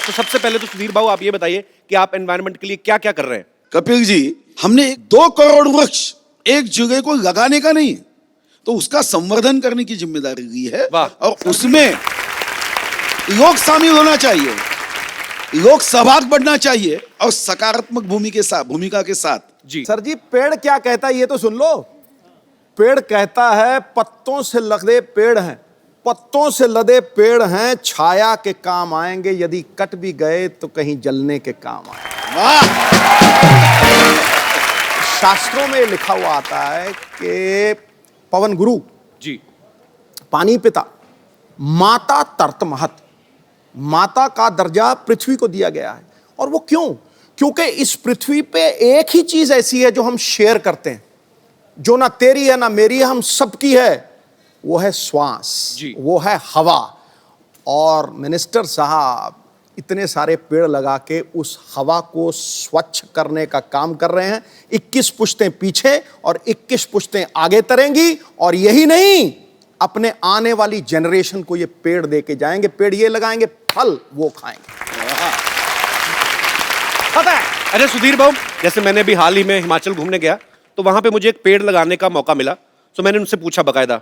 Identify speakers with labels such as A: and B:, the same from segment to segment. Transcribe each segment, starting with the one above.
A: तो सबसे पहले तो सुधीर बाबू आप ये बताइए कि आप एनवायरनमेंट के लिए क्या क्या कर रहे हैं।
B: कपिल जी, हमने 2 करोड़ वृक्ष एक जगह को लगाने का नहीं, तो उसका संवर्धन करने की जिम्मेदारी ली है। और उसमें लोग शामिल होना चाहिए, लोग सहभाग बढ़ना चाहिए और सकारात्मक भूमिका के साथ।
A: जी
C: सर जी, पेड़ क्या कहता है ये तो सुन लो। पेड़ कहता है पत्तों से लदे पेड़ हैं, पत्तों से लदे पेड़ हैं, छाया के काम आएंगे, यदि कट भी गए तो कहीं जलने के काम आएंगे।
B: वाह!
C: शास्त्रों में लिखा हुआ आता है कि पवन गुरु
A: जी,
C: पानी पिता, माता तर्त महत, माता का दर्जा पृथ्वी को दिया गया है। और वो क्यों? क्योंकि इस पृथ्वी पे एक ही चीज ऐसी है जो हम शेयर करते हैं, जो ना तेरी है ना मेरी है, हम सबकी है, वो है श्वास, वो है हवा। और मिनिस्टर साहब इतने सारे पेड़ लगा के उस हवा को स्वच्छ करने का काम कर रहे हैं। 21 पुश्तें पीछे और 21 पुश्तें आगे तरेंगी, और यही नहीं, अपने आने वाली जनरेशन को ये पेड़ देके जाएंगे। पेड़ ये लगाएंगे, फल वो खाएंगे।
A: पता है? अरे सुधीर बाबू, जैसे मैंने भी हाल ही में हिमाचल घूमने गया तो वहां पे मुझे एक पेड़ लगाने का मौका मिला। तो मैंने उनसे पूछा बकायदा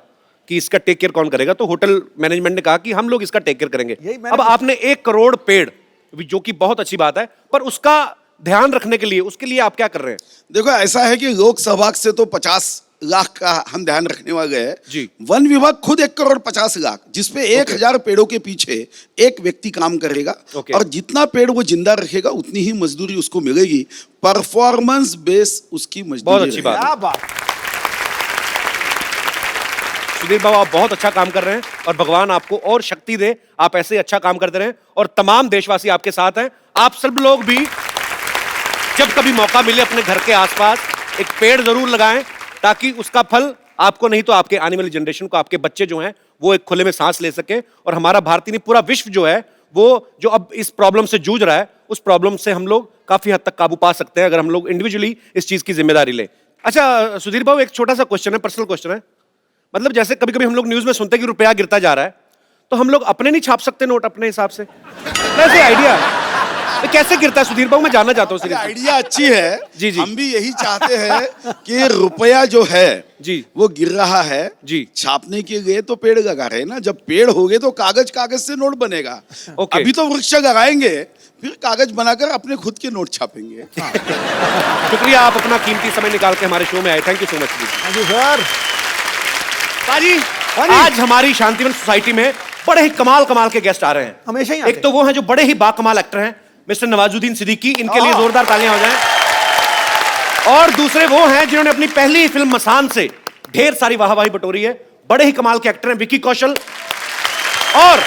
A: कि इसका टेक केयर कौन करेगा, तो होटल मैनेजमेंट ने कहा कि हम लोग इसका टेक केयर करेंगे। अब आपने 1 करोड़ पेड़, जो कि बहुत अच्छी बात है, पर उसका ध्यान रखने के लिए, उसके लिए आप क्या कर रहे हैं?
B: देखो, ऐसा है कि लोक सहभाग से तो 50 लाख का हम ध्यान रखने वाले हैं
A: जी।
B: वन विभाग खुद 1 करोड़ 50 लाख, जिसपे 1000 पेड़ों के पीछे एक व्यक्ति काम करेगा। और जितना पेड़ वो जिंदा रखेगा उतनी ही मजदूरी उसको मिलेगी। परफॉर्मेंस बेस उसकी मजदूरी।
A: बहुत अच्छी बात। सुधीर बाबू, आप बहुत अच्छा काम कर रहे हैं और भगवान आपको और शक्ति दे, आप ऐसे अच्छा काम करते रहें। और तमाम देशवासी आपके साथ हैं। आप सब लोग भी जब कभी मौका मिले अपने घर के आसपास एक पेड़ जरूर लगाएं, ताकि उसका फल आपको नहीं तो आपके आने वाली जनरेशन को, आपके बच्चे जो हैं वो एक खुले में सांस ले सके। और हमारा भारतीय नहीं, पूरा विश्व जो है वो जो अब इस प्रॉब्लम से जूझ रहा है, उस प्रॉब्लम से हम लोग काफी हद तक काबू पा सकते हैं अगर हम लोग इंडिविजुअली इस चीज की जिम्मेदारी लें। अच्छा सुधीर बाबू, एक छोटा सा क्वेश्चन है, पर्सनल क्वेश्चन है। मतलब जैसे कभी कभी हम लोग न्यूज में सुनते हैं कि रुपया गिरता जा रहा है, तो हम लोग अपने नहीं छाप सकते नोट अपने हिसाब से? कैसे आइडिया तो कैसे गिरता है सुधीर बाबू, मैं जानना चाहता हूँ।
B: आइडिया अच्छी है
A: जी जी,
B: हम भी यही चाहते हैं कि रुपया जो है
A: जी
B: वो गिर रहा है
A: जी,
B: छापने के लिए तो पेड़ लगा रहे हैं ना। जब पेड़ हो गए तो कागज कागज से नोट बनेगा। अभी तो वृक्ष लगाएंगे, फिर कागज बनाकर अपने खुद के नोट छापेंगे।
A: शुक्रिया, आप अपना कीमती समय निकाल के हमारे शो में आए। Thank you so much
C: sir.
A: पाजी, आज हमारी शांतिवन सोसाइटी में बड़े ही कमाल के गेस्ट आ रहे हैं।
C: हमेशा ही
A: एक तो वो हैं जो बड़े ही बाकमाल एक्टर हैं, मिस्टर नवाजुद्दीन सिद्दीकी, इनके लिए जोरदार तालियां हो जाएं। और दूसरे वो हैं जिन्होंने अपनी पहली फिल्म मसान से ढेर सारी वाहवाही बटोरी है, बड़े ही कमाल के एक्टर हैं, विकी कौशल। और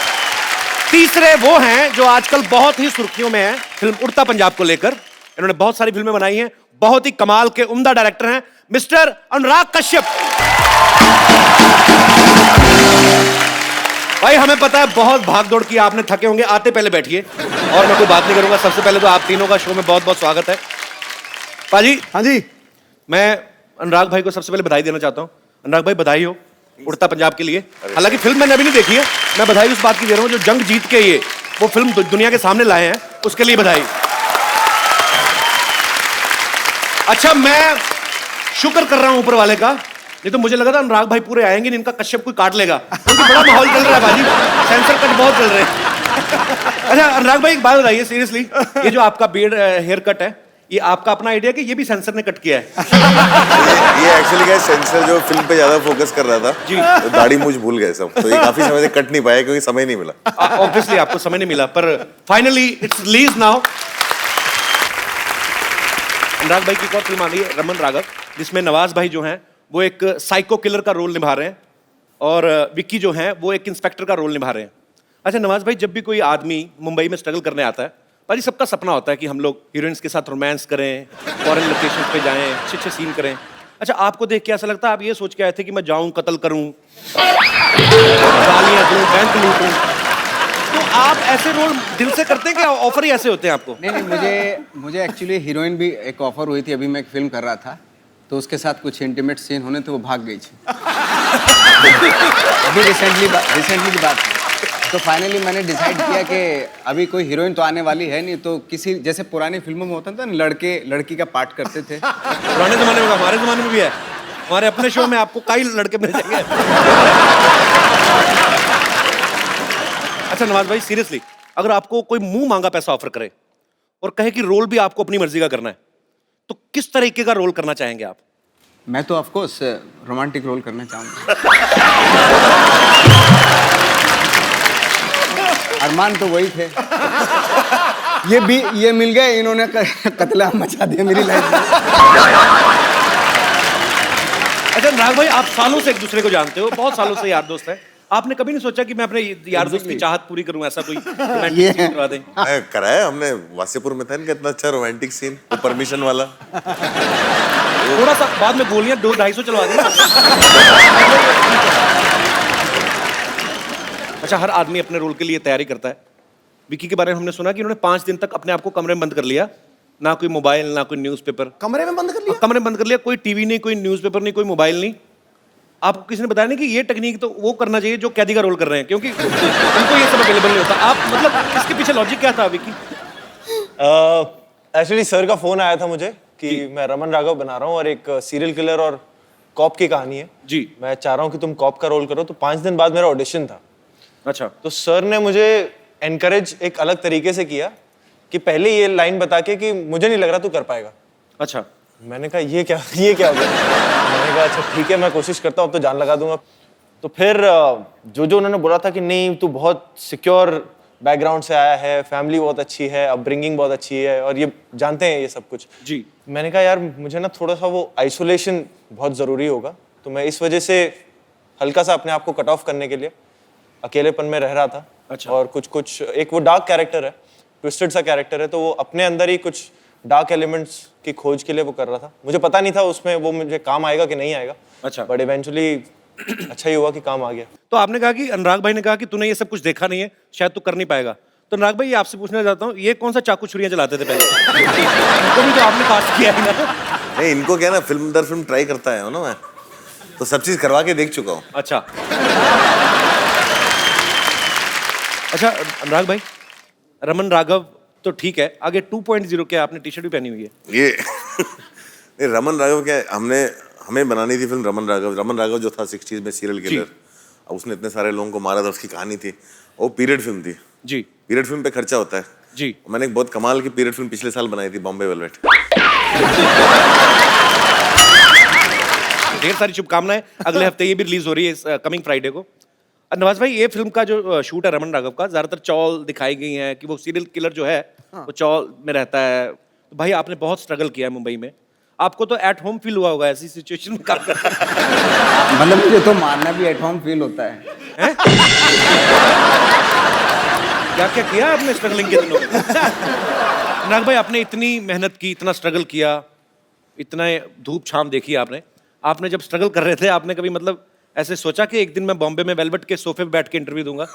A: तीसरे वो हैं जो आजकल बहुत ही सुर्खियों में हैं फिल्म उड़ता पंजाब को लेकर। इन्होंने बहुत सारी फिल्में बनाई हैं, बहुत ही कमाल के उम्दा डायरेक्टर हैं, मिस्टर अनुराग कश्यप। भाई हमें पता है बहुत भाग दौड़ की, आपने थके होंगे, आते पहले बैठिए और मैं कोई बात नहीं करूंगा। सबसे पहले तो आप तीनों का शो में बहुत बहुत स्वागत है। पाजी।
C: हाँ जी।
A: मैं अनुराग भाई को सबसे पहले बधाई देना चाहता हूँ। अनुराग भाई, बधाई हो उड़ता पंजाब के लिए। हालांकि फिल्म मैंने अभी नहीं देखी है, मैं बधाई उस बात की दे रहा हूँ जो जंग जीत के ये वो फिल्म दुनिया के सामने लाए हैं, उसके लिए बधाई। अच्छा, मैं शुक्र कर रहा हूं ऊपर वाले का, नहीं तो मुझे लगा था अनुराग भाई पूरे आएंगे नहीं, इनका कश्यप कोई काट लेगा, क्योंकि बड़ा माहौल चल रहा है बाजी, सेंसर कट बहुत चल रहे हैं। अच्छा अनुराग भाई, एक बात बताइए सीरियसली, ये जो आपका बियर्ड हेयर कट है, ये आपका अपना आइडिया कि ये भी सेंसर ने कट किया है?
D: ये एक्चुअली क्या है, सेंसर जो फिल्म पे ज्यादा फोकस कर रहा था जी, तो दाढ़ी मूंछ भूल गए सब, तो ये काफी समय से कट नहीं पाया क्योंकि समय नहीं मिला।
A: ऑब्वियसली आपको समय नहीं मिला, पर फाइनली इट्स रिलीज नाउ। अनुराग भाई की एक और फिल्म आ गई है, रमन राघव, जिसमें नवाज भाई जो हैं वो एक साइको किलर का रोल निभा रहे हैं और विक्की जो हैं वो एक इंस्पेक्टर का रोल निभा रहे हैं। अच्छा नवाज भाई, जब भी कोई आदमी मुंबई में स्ट्रगल करने आता है, भाई सबका सपना होता है कि हम लोग हीरोइंस के साथ रोमांस करें, फॉरेन लोकेशन पे जाएं, अच्छे सीन करें। अच्छा, आपको देख के ऐसा लगता है आप ये सोच के आए थे कि मैं जाऊं, कत्ल करूं, गालियां दूं, बैंक लूटूं? तो आप ऐसे रोल दिल से करते हैं कि ऑफर ही ऐसे होते हैं आपको?
E: नहीं, मुझे एक्चुअली हीरोइन भी एक ऑफर हुई थी, अभी मैं एक फिल्म कर रहा था, तो उसके साथ कुछ इंटीमेट सीन होने थे, वो भाग गई थी। अभी रिसेंटली की बात है। तो फाइनली मैंने डिसाइड किया कि अभी कोई हीरोइन तो आने वाली है नहीं, तो किसी जैसे पुरानी फिल्मों में होता था ना, लड़के लड़की का पार्ट करते थे।
A: पुराने जमाने में, हमारे जमाने में भी है। हमारे अपने शो में आपको कई लड़के मिल जाएंगे। अच्छा नवाज भाई, सीरियसली अगर आपको कोई मुंह मांगा पैसा ऑफर करे और कहे कि रोल भी आपको अपनी मर्जी का करना है, तो किस तरीके का रोल करना चाहेंगे आप?
E: मैं तो ऑफ कोर्स रोमांटिक रोल करना चाहूंगा। अरमान तो वही थे। ये मिल गए, इन्होंने कत्ला मचा दिया मेरी लाइफ में।
A: अच्छा अनुराग भाई, आप सालों से एक दूसरे को जानते हो, बहुत सालों से यार दोस्त हैं। आपने कभी नहीं सोचा कि मैं अपने यार दोस्त की चाहत पूरी करूं, ऐसा कोई रोमांटिक सीन करवा दें?
D: कराया हमने, वासेपुर में था ना कितना अच्छा रोमांटिक सीन, वो परमिशन वाला।
A: थोड़ा सा बाद में गोलियां 200-250 चलवा दें। अच्छा, हर आदमी अपने रोल के लिए तैयारी करता है। विकी के बारे में हमने सुना कि उन्होंने 5 दिन तक अपने आप को कमरे में बंद कर लिया, ना कोई मोबाइल ना कोई न्यूज़पेपर।
C: कमरे में बंद कर लिया?
A: कमरे में बंद कर लिया, कोई टीवी नहीं, कोई न्यूज़पेपर नहीं, कोई मोबाइल नहीं। आपको किसी ने बताया नहीं कि ये टेक्निक तो वो करना चाहिए जो कैदी का रोल कर रहे हैं, क्योंकि उनको ये सब अवेलेबल नहीं होता। आप मतलब इसके पीछे लॉजिक क्या था विकी?
F: एक्चुअली सर का फोन आया था मुझे कि मैं रमन राघव बना रहा हूँ और एक सीरियल किलर और कॉप की कहानी है
A: जी।
F: मैं चाह रहा हूँ कि तुम कॉप का रोल करो। तो 5 दिन बाद मेरा ऑडिशन था।
A: अच्छा।
F: तो सर ने मुझे एनकरेज एक अलग तरीके से किया कि पहले ये लाइन बता के कि मुझे नहीं लग रहा तू कर पाएगा।
A: अच्छा।
F: मैंने कहा ये क्या हो गया? मैंने कहा अच्छा ठीक है, मैं कोशिश करता हूँ, अब तो जान लगा दूंगा। तो फिर जो उन्होंने बोला था कि नहीं तू बहुत सिक्योर बैकग्राउंड से आया है, फैमिली बहुत अच्छी है, अपब्रिंगिंग बहुत अच्छी है और ये जानते हैं ये सब कुछ
A: जी।
F: मैंने कहा यार मुझे ना थोड़ा सा वो आइसोलेशन बहुत ज़रूरी होगा। तो मैं इस वजह से हल्का सा अपने आप को कट ऑफ करने के लिए अकेलेपन में रह रहा था।
A: अच्छा।
F: और कुछ एक वो डार्क कैरेक्टर है, ट्विस्टेड सा कैरेक्टर है, तो वो अपने अंदर ही कुछ डार्क एलिमेंट्स की खोज के लिए वो कर रहा था। मुझे पता नहीं था उसमें वो मुझे काम आएगा कि नहीं आएगा।
A: अच्छा।
F: बट इवेंचुअली अच्छा ही हुआ कि काम आ गया।
A: तो आपने कहा कि अनुराग भाई ने कहा कि तूने ये सब कुछ देखा नहीं है, शायद तू कर नहीं पाएगा। तो अनुराग भाई, ये आपसे पूछना चाहता हूँ, ये कौन सा चाकू छुरियां चलाते थे पहले? इनको भी तो आपने कास्ट किया है ना?
D: नहीं, इनको क्या ना, फिल्म दर फिल्म ट्राई करता है ना मैं, तो सब चीज करवा के देख चुका हूँ।
A: अच्छा। अच्छा अनुराग भाई, रमन राघव तो ठीक है, आगे 2.0 क्या आपने टी शर्ट भी पहनी हुई है?
D: ये रमन राघव क्या है, हमें बनानी थी फिल्म रमन राघव जो था 60s में सीरियल किलर। अब उसने इतने सारे लोगों को मारा था, उसकी कहानी थी, वो पीरियड फिल्म थी
A: जी।
D: पीरियड फिल्म पे खर्चा होता है
A: जी।
D: मैंने एक बहुत कमाल की पीरियड फिल्म पिछले साल बनाई थी, बॉम्बे वेलवेट।
A: ढेर सारी शुभकामनाएं। अगले हफ्ते ये भी रिलीज हो रही है, कमिंग फ्राइडे को। नवाज भाई, ये फिल्म का जो शूट है रमन राघव का, ज्यादातर चौल दिखाई गई है कि वो सीरियल किलर जो है वो चौल में रहता है। तो भाई आपने बहुत स्ट्रगल किया है मुंबई में, आपको तो एट होम फील हुआ होगा ऐसी सिचुएशन में काम करना।
E: मतलब मुझे तो मारना भी एट होम फील होता है।
A: क्या क्या किया आपने स्ट्रगलिंग के दिनों में? अनुराग भाई, आपने इतनी मेहनत की, इतना स्ट्रगल किया, इतना धूप छाम देखी आपने जब स्ट्रगल कर रहे थे, आपने कभी मतलब ऐसे सोचा कि एक दिन मैं बॉम्बे में वेलवेट के सोफे पे बैठ के इंटरव्यू दूंगा?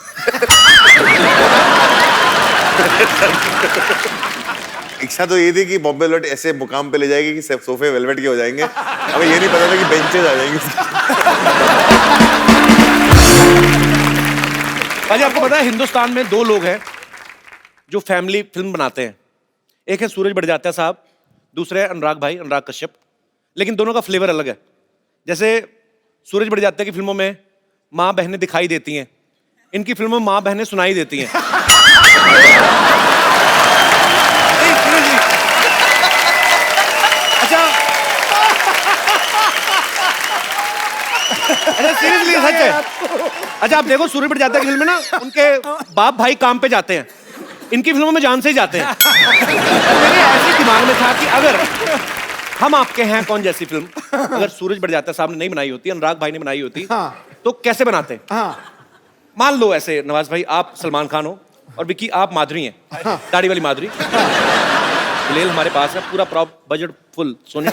D: इच्छा तो ये थी कि बॉम्बे वेलवेट ऐसे मुकाम पे ले जाएगी कि सब सोफे वेलवेट के हो जाएंगे। हमें ये नहीं पता था कि बेंचेस आ जाएंगे।
A: भाई आपको पता है हिंदुस्तान में 2 लोग हैं जो फैमिली फिल्म बनाते हैं। एक है सूरज बड़जात्या साहब, दूसरे है अनुराग भाई, अनुराग कश्यप। लेकिन दोनों का फ्लेवर अलग है। जैसे सूरज बड़जात्या की फिल्मों में माँ बहनें दिखाई देती हैं, इनकी फिल्मों में माँ बहनें सुनाई देती हैं। अच्छा सीरियसली सच है। अच्छा आप देखो, सूरज बड़जात्या की फिल्म में ना उनके बाप भाई काम पे जाते हैं, इनकी फिल्मों में जान से ही जाते हैं। मेरे ऐसे दिमाग में था कि अगर हम आपके हैं कौन जैसी फिल्म अगर सूरज बड़जात्या साहब ने नहीं बनाई होती, अनुराग भाई ने बनाई होती, तो कैसे बनाते? मान लो ऐसे नवाज भाई आप सलमान खान हो और विकी आप माधुरी हैं, दाढ़ी वाली माधुरी। गुलेल हमारे पास है, पूरा प्रॉप बजट फुल, सोनी